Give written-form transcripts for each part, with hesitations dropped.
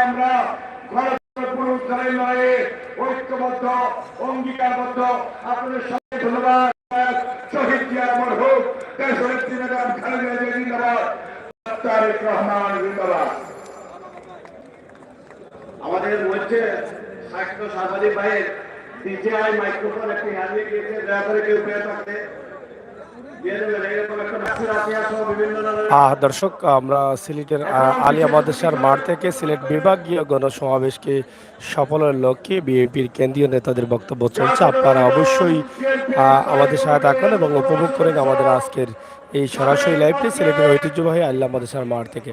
আমরা পুনরুদ্ধারের লড়াইয়ে ঐক্যবদ্ধ অঙ্গীকারবদ্ধ। আপনাদের সবাই ধন্যবাদ। শহীদ জিয়া অমর হোক, দেশনেত্রী ম্যাডাম খালেদা জিয়া জিন্দাবাদ, তারেক রহমান জিন্দাবাদ। আমাদের মধ্যে স্বাস্থ্য সাংবাদিক ভাইয়ের ডিজিআই মাইক্রোফোন একটি হারিয়ে গিয়েছে, দয়া করে কেউ পেয়ে থাকতে। দর্শক, আমরা সিলেটের আলিয়া মাদ্রাসার মাঠ থেকে সিলেট বিভাগীয় গণসমাবেশকে সফলের লক্ষ্যে বিএনপির কেন্দ্রীয় নেতাদের বক্তব্য চলছে। আপনারা অবশ্যই আমাদের সাথে থাকুন এবং উপভোগ করেন আমাদের আজকের এই সরাসরি লাইভটি সিলেটের ঐতিহ্যবাহী আলিয়া মাদ্রাসার মাঠ থেকে।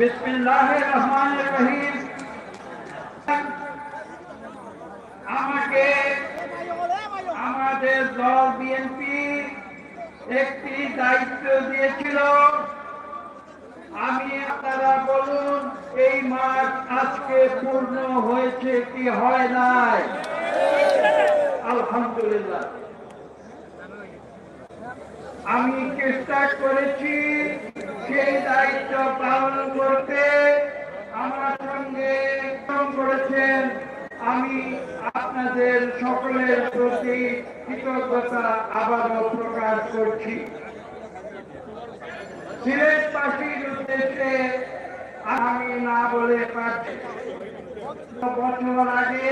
বিসমিল্লাহির রহমানির রহিম। আমাকে আমাদের দল বিএনপি একটি দায়িত্ব দিয়েছিল। আমি আপনারা বলুন, এই মাঠ আজকে পূর্ণ হয়েছে কি হয় নাই? আলহামদুলিল্লাহ। আমি চেষ্টা করেছি সেই দায়িত্ব পালন করতে। আমার সঙ্গে করেছেন, আমি আপনাদের সকলের প্রতি কৃতজ্ঞতা আবারও প্রকাশ করছি। সিলেটবাসীর উদ্দেশ্যে আমি না বলে পারছি, বছর আগে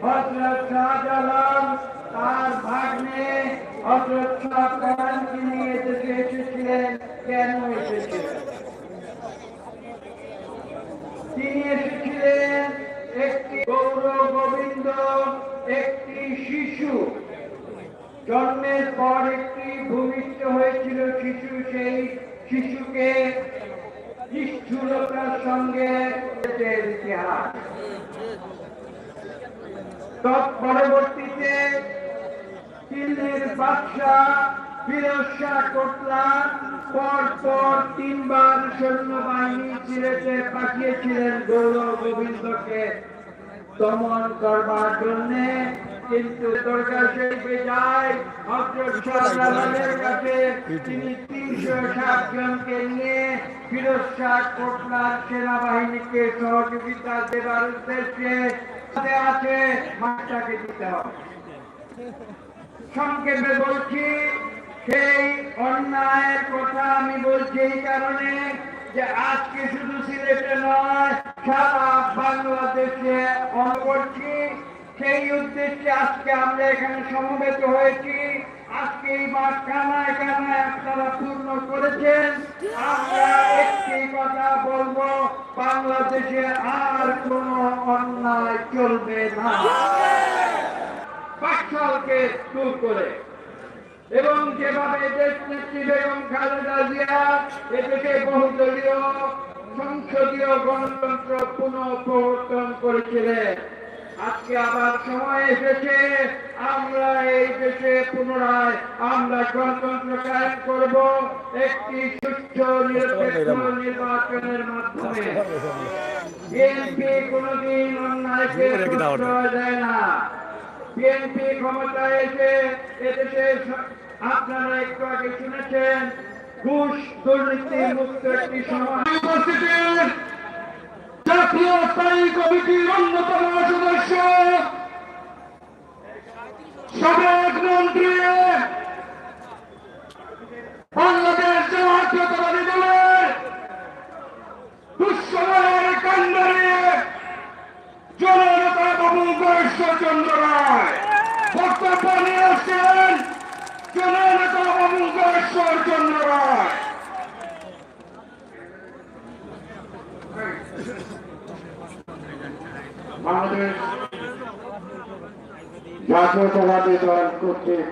হযরত শাহজালাল তার ভাগ্নে হযরত শাহ পরানকে নিয়ে দেশে এসেছিলেন। কেন এসেছিলেন? তিনি এসেছিলেন একটি গৌর গোবিন্দ, একটি শিশু জন্মের পর একটি ভূমিষ্ঠ হয়েছিল শিশু। সেই শিশুকে নিষ্ঠুরতার সঙ্গে ইতিহাস। তৎপরবর্তীতে দিল্লির বাদশাহ ফিরোজ শাহ কোটলা পর 3 বার সৈন্যবাহিনী সিলেটে পাঠিয়েছিলেন গৌর গোবিন্দকে দমন করবার জন্য। কিন্তু দরগা শরীফে যায় হযরত শাহজালালের কাছে, তিনি 360 জনকে নিয়ে ফিরোজ শাহ কোটলার সেনাবাহিনীকে সহযোগিতা দেবার উদ্দেশ্যে আছে মাঠটাকে দিতে হবে। সংক্ষেপে বলছি, সেই অন্যায়ের কথা আমি বলছি এই কারণে যে আজকে শুধু সিলেটে নয়, সারা বাংলাদেশে করছি। সেই উদ্দেশ্যে আজকে আমরা এখানে সমবেত হয়েছি। আজকে এই মাঠ কানায় কানায় আপনারা পূর্ণ করেছেন। আমরা একটি কথা বলবো, বাংলাদেশে আর কোন অন্যায় চলবে না। বাকশালকে দূর করে এবং যেভাবে দেশনেত্রী বেগম খালেদা জিয়া এদেশে বহুদলীয় সংসদীয় গণতন্ত্র পুনঃপ্রবর্তন করেছিলেন, আজকে আবার সময় এসেছে আমরা এই দেশে পুনরায় আমরা গণতন্ত্র কায়েম করব একটি সুষ্ঠু নিরপেক্ষ নির্বাচনের মাধ্যমে। বিএনপি কোনদিন অন্যায়কে প্রশ্রয় দেয় না। বিএনপি ক্ষমতায় এসে এদেশে আপনারা একটু আগে শুনেছেন ঘুষ দুর্নীতি মুক্ত একটি সমাজ। জাতীয় স্থায়ী কমিটির অন্যতম সদস্য সাবেক মন্ত্রী বাংলাদেশ জাতীয়তাবাদী দলের দুঃসময়ের কাণ্ডারে জননেতা বাবু গয়েশ্বরচন্দ্র রায় বক্তব্য নিয়ে আসছেন। জননেতা বাবু গয়েশ্বরচন্দ্র রায়। বাংলাদেশ জাতীয়তাবাদী দল কর্তৃক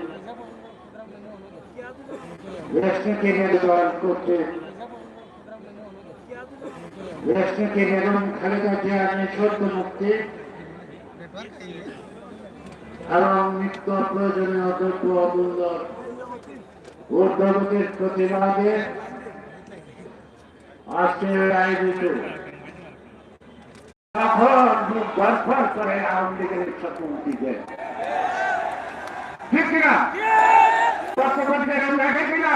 দেশনীতি দল কর্তৃক দেশনীতি বেগম খালেদা জিয়ার নিঃশর্ত মুক্তি এবং নিত্য প্রয়োজনীয় দ্রব্য মূল্য ঊর্ধ্বগতির প্রতিবাদে আজকে আয়োজিত তখন মুখ ধরফর করে আওয়ামী লীগের সাথে উঠিছে ঠিক কিনা? তত্ত্বাবধায়ক রাখে কিনা?